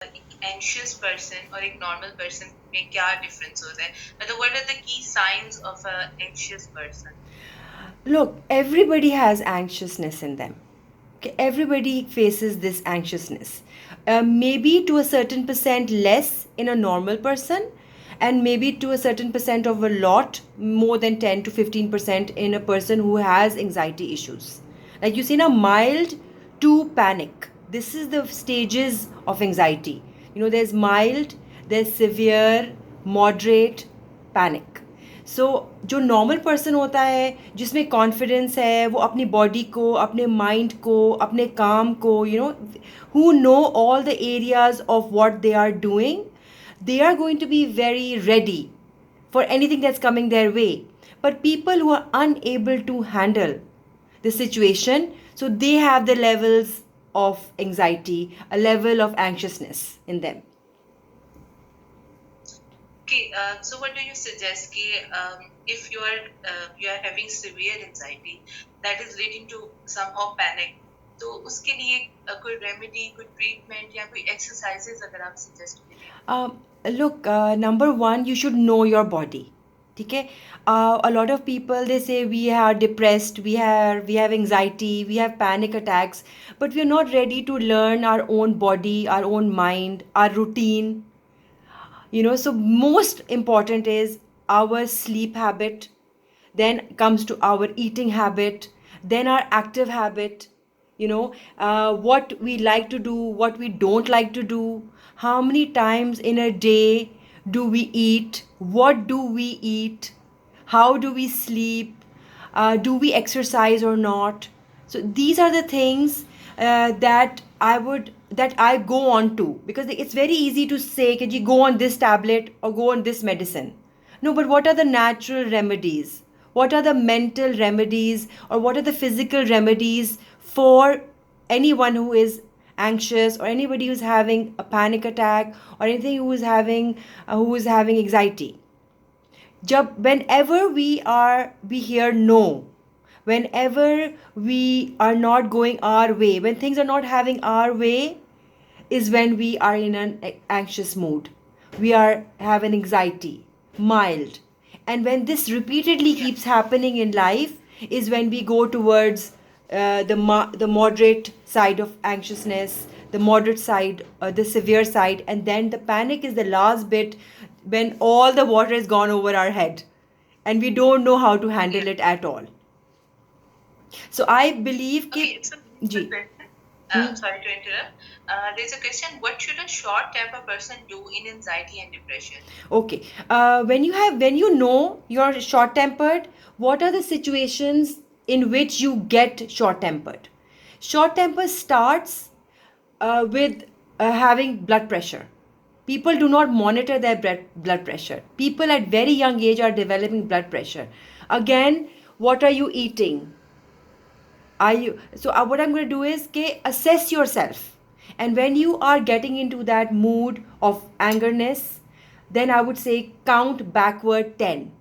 एक anxious person और एक normal person में क्या difference होता है? मतलब what are the key signs of a anxious person? Look, everybody has anxiousness in them. Okay, everybody faces this anxiousness. Maybe to a certain percent less in a normal person, and maybe to a certain percent of a lot more than 10 to 15% in a person who has anxiety issues. Like you see now, mild to panic. This is the stages of anxiety. There's mild, there's severe, moderate, panic. सो जो normal person होता है जिसमें confidence है, वो अपनी body को, अपने mind को, अपने काम को, who know all the areas of what they are doing, they are going to be very ready for anything that's coming their way. But people who are unable to handle the situation, so they have the levels of anxiety, a level of anxiousness in them. Okay, so what do you suggest कि if you are having severe anxiety that is leading to somehow panic, तो उसके लिए कोई remedy, कोई treatment या कोई exercises अगर आप suggest करें? Look, number one, you should know your body. Okay, a lot of people, they say we are depressed, we have anxiety, we have panic attacks, but we are not ready to learn our own body, our own mind, our routine. So most important is our sleep habit, then comes to our eating habit, then our active habit, what we like to do, what we don't like to do, how many times in a day do we eat, what do we eat, how do we sleep, do we exercise or not. So these are the things that I go on to, because it's very easy to say that you go on this tablet or go on this medicine. No, but what are the natural remedies, what are the mental remedies, or what are the physical remedies for anyone who is anxious, or anybody who's having a panic attack, or anything who is having anxiety. Whenever we hear no, whenever we are not going our way, when things are not having our way, is when we are in an anxious mood, we are have an anxiety, mild. And when this repeatedly Yeah. keeps happening in life, is when we go towards the moderate side of anxiousness, the moderate side, the severe side, and then the panic is the last bit, when all the water has gone over our head and we don't know how to Yeah. handle it at all. So I believe कि Okay, so there's a ji. question. Hmm. Sorry to interrupt. There's a question. What should a short temper person do in anxiety and depression? Okay. When you know you're short tempered, what are the situations in which you get short tempered? Short temper starts with having blood pressure. People do not monitor their blood pressure. People at very young age are developing blood pressure. Again, what are you eating? What I'm going to do is assess yourself, and when you are getting into that mood of angerness, then I would say count backward 10.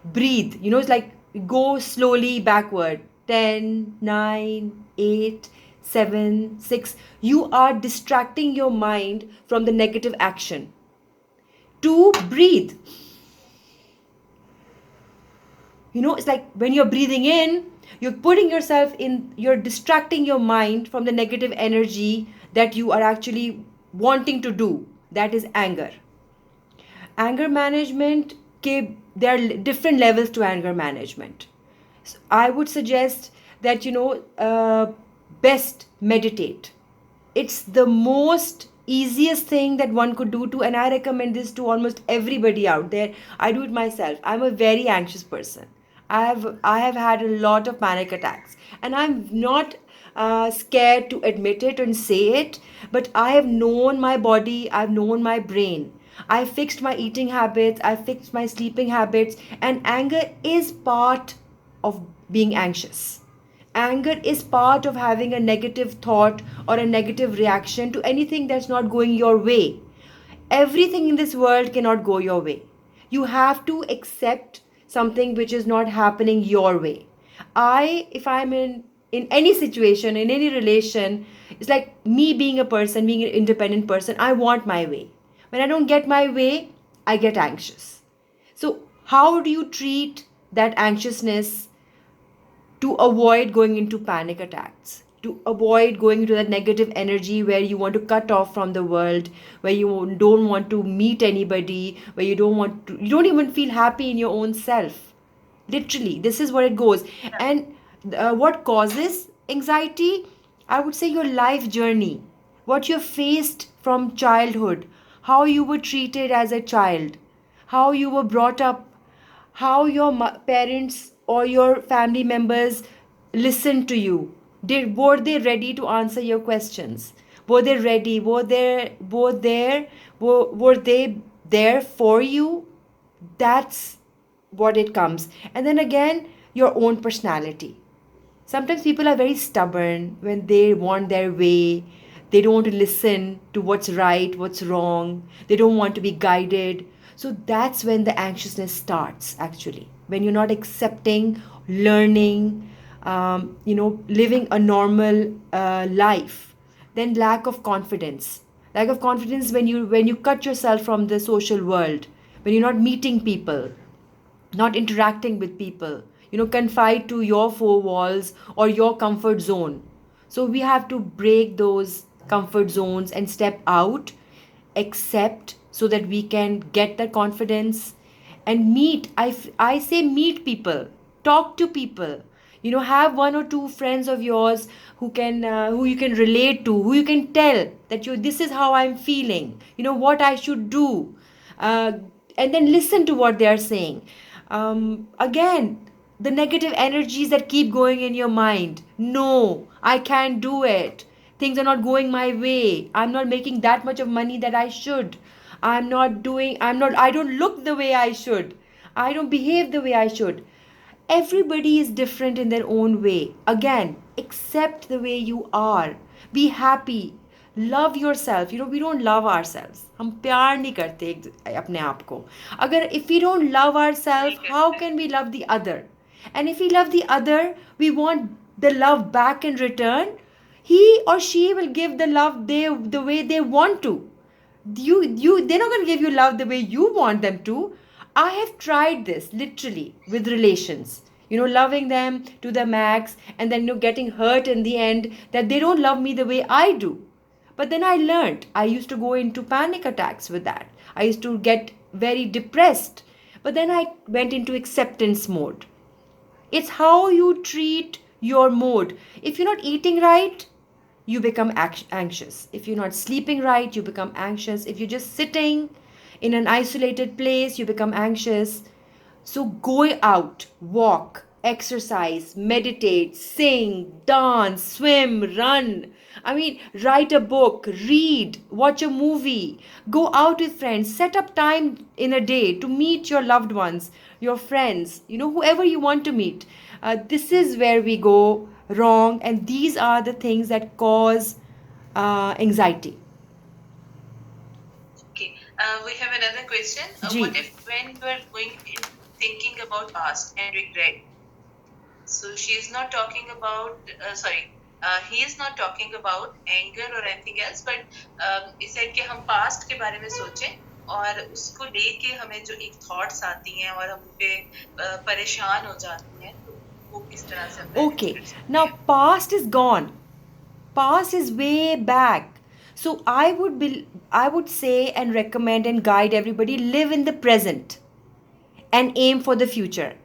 Breathe, it's like go slowly backward. 10, 9, 8, 7, 6. You are distracting your mind from the negative action. 2, breathe. It's like when you're breathing in, you're distracting your mind from the negative energy that you are actually wanting to do. That is anger. Anger management, there are different levels to anger management. So I would suggest that, best meditate. It's the most easiest thing that one could do to, and I recommend this to almost everybody out there. I do it myself. I'm a very anxious person. I have had a lot of panic attacks, and I'm not scared to admit it and say it. But I have known my body, I've known my brain, I fixed my eating habits, I fixed my sleeping habits, and anger is part of being anxious. Anger is part of having a negative thought or a negative reaction to anything that's not going your way. Everything in this world cannot go your way. You have to accept something which is not happening your way. If I'm in in any situation, in any relation. It's like me being a person, being an independent person. I want my way. When I don't get my way, I get anxious. So, how do you treat that anxiousness to avoid going into panic attacks, to avoid going into that negative energy where you want to cut off from the world, where you don't want to meet anybody, where you don't even feel happy in your own self? Literally, this is what it goes. And what causes anxiety? I would say your life journey, what you faced from childhood, how you were treated as a child, how you were brought up, how your parents or your family members listened to you. Were they ready to answer your questions? Were they ready? Were they there for you? That's what it comes. And then again, your own personality. Sometimes people are very stubborn when they want their way. They don't want to listen to what's right, what's wrong. They don't want to be guided. So that's when the anxiousness starts, actually. When you're not accepting, learning, living a normal life. Then lack of confidence. Lack of confidence when you cut yourself from the social world, when you're not meeting people, not interacting with people, confined to your four walls or your comfort zone. So we have to break those comfort zones and step out, accept, so that we can get the confidence and meet. I say meet people, talk to people. Have one or two friends of yours who you can relate to, who you can tell that this is how I'm feeling, what I should do, uh, and then listen to what they are saying. Again, the negative energies that keep going in your mind. No, I can't do it. Things are not going my way. I'm not making that much of money that I should. I don't look the way I should. I don't behave the way I should. Everybody is different in their own way. Again, accept the way you are. Be happy. Love yourself. We don't love ourselves. हम प्यार नहीं करते अपने आप को. अगर if we don't love नहीं ourselves, how करते. can we love the other? And if we love the other, we want the love back in return. He or she will give the love the way they want to. They're not going to give you love the way you want them to. I have tried this literally with relations, loving them to the max, and then getting hurt in the end that they don't love me the way I do. But then I learned. I used to go into panic attacks with that. I used to get very depressed. But then I went into acceptance mode. It's how you treat your mood. If you're not eating right, you become anxious. If you're not sleeping right, you become anxious. If you're just sitting in an isolated place, you become anxious. So go out, walk, exercise, meditate, sing, dance, swim, run. I mean, write a book, read, watch a movie, go out with friends, set up time in a day to meet your loved ones, your friends, whoever you want to meet. This is where we go wrong, and these are the things that cause anxiety. Okay. We have another question. What G. if when you are going into thinking about past and regret? So she is not talking about, sorry, he is not talking about anger or anything else, but he said कि हम past के बारे में सोचें और उसको लेके हमें जो एक thoughts आती हैं और हम उन पे परेशान हो जाती हैं, तो वो किस तरह से हम मैनेज Okay, कर सकते now हैं? past is gone. Past is way back. So I would say and recommend and guide everybody, live in the present and aim for the future.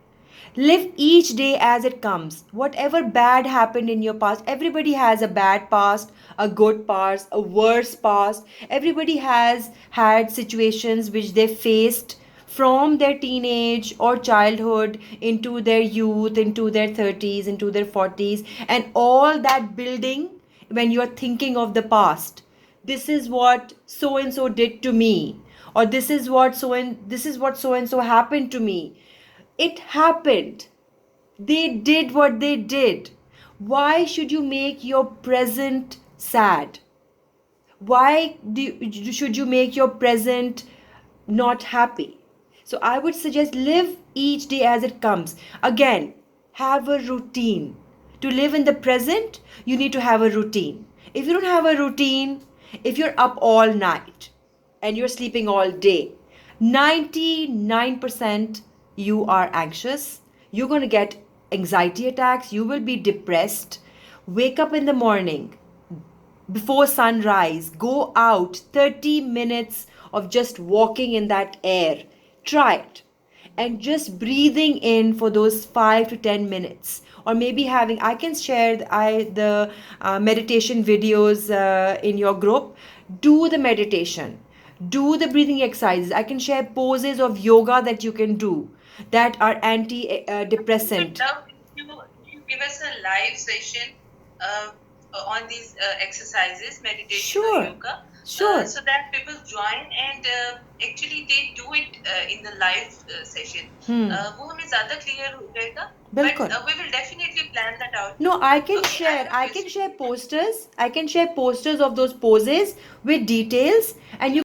Live each day as it comes. Whatever bad happened in your past, everybody has a bad past, a good past, a worse past. Everybody has had situations which they faced from their teenage or childhood into their youth, into their 30s, into their 40s, and all that building when you are thinking of the past. This is what so and so did to me, or this is what so and so happened to me. It happened. They did what they did. Why should you make your present sad? Should you make your present not happy? So I would suggest live each day as it comes. Again, have a routine. To live in the present, you need to have a routine. If you don't have a routine, if you're up all night and you're sleeping all day, 99% you are anxious. You're going to get anxiety attacks. You will be depressed. Wake up in the morning before sunrise, go out 30 minutes of just walking in that air. Try it. And just breathing in for those 5 to 10 minutes. Or maybe having, I can share the meditation videos in your group. Do the meditation. Do the breathing exercises. I can share poses of yoga that you can do that are We would anti-depressant. love if you give us a live session uh, on these exercises, meditation or Sure, yoga, sure. so that people join and actually they do it in the live session. वो हमें ज़्यादा clear हो जाएगा, but बिल्कुल. we will definitely plan that out. No, Okay, I have a I can question share for you. posters. I can share posters of those poses with details, and you